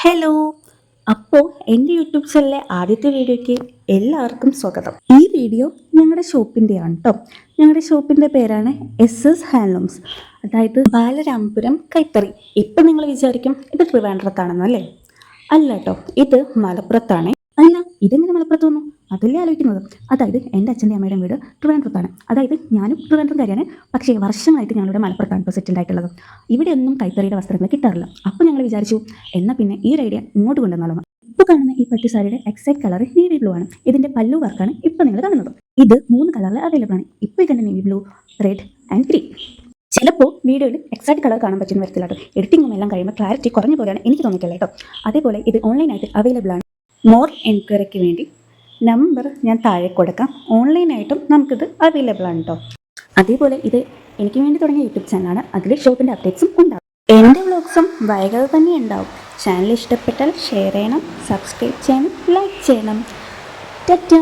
Hello. അപ്പോൾ എൻ്റെ YouTube ചാനലിലെ ആദ്യത്തെ വീഡിയോയ്ക്ക് എല്ലാവർക്കും സ്വാഗതം. ഈ വീഡിയോ ഞങ്ങളുടെ ഷോപ്പിൻ്റെയാണ് കേട്ടോ. ഞങ്ങളുടെ ഷോപ്പിൻ്റെ പേരാണ് എസ് ഹാൻഡ്ലൂംസ്, അതായത് ബാലരാമപുരം കൈത്തറി. ഇപ്പം നിങ്ങൾ വിചാരിക്കും ഇത് ട്രിവാൻഡ്രത്താണെന്നല്ലേ? അല്ല കേട്ടോ, ഇത് മലപ്പുറത്താണ്. അല്ല, ഇതെങ്ങനെ മലപ്പുറത്ത് വന്നു? അതല്ലേ ആലോചിക്കുന്നത്. അതായത് എൻ്റെ അച്ഛൻ്റെ അമ്മയുടെ വീട് ട്രിവാൻഡ്രത്താണ്. അതായത് ഞാനും ട്രിവാൻഡ്രംകാരിയാണ്. പക്ഷേ വർഷമായിട്ട് ഞങ്ങളുടെ മലപ്പുറത്താണ് ഇപ്പോൾ സെറ്റിൽഡ് ആയിട്ടുള്ളത്. ഇവിടെ ഒന്നും കൈത്തറിയുടെ വസ്ത്രങ്ങൾ കിട്ടാറില്ല. അപ്പോൾ ഞങ്ങൾ വിചാരിച്ചു എന്നാൽ പിന്നെ ഈ ഒരു ഐഡിയ ഇങ്ങോട്ട് കൊണ്ടുവന്നാലും. ഇപ്പോൾ കാണുന്ന ഈ പട്ടി സാരിയുടെ എക്സാക്ട് കളർ നേവി ബ്ലൂ ആണ്. ഇതിൻ്റെ പല്ലു വർക്കാണ് ഇപ്പോൾ നിങ്ങൾ കാണുന്നത്. ഇത് 3 കളറിൽ അവൈലബിൾ ആണ്. ഇപ്പോൾ ഇതിൻ്റെ navy blue, red and green. ചിലപ്പോൾ വീഡിയോയിൽ എക്സാക്ട് കളർ കാണാൻ പറ്റുന്ന വരത്തില്ല കേട്ടോ. എഡിറ്റിങ്ങും എല്ലാം കഴിയുമ്പോൾ ക്ലാരിറ്റി കുറഞ്ഞ പോലെയാണ് എനിക്ക് തോന്നിയിട്ടുള്ളത് കേട്ടോ. അതേപോലെ ഇത് ഓൺലൈനായിട്ട് അവൈലബിൾ ആണ്. മോർ എൻക്വയറിക്ക് വേണ്ടി നമ്പർ ഞാൻ താഴെ കൊടുക്കാം. ഓൺലൈനായിട്ടും നമുക്കിത് അവൈലബിൾ ആണ് കേട്ടോ. അതേപോലെ ഇത് എനിക്ക് വേണ്ടി തുടങ്ങിയ യൂട്യൂബ് ചാനലാണ്. അതിൽ ഷോപ്പിൻ്റെ അപ്ഡേറ്റ്സും ഉണ്ടാവും. എൻ്റെ വ്ളോഗ്സും വൈകാതെ തന്നെ ഉണ്ടാവും. ചാനൽ ഇഷ്ടപ്പെട്ടാൽ ഷെയർ ചെയ്യണം, സബ്സ്ക്രൈബ് ചെയ്യണം, ലൈക്ക് ചെയ്യണം. ടാറ്റാ.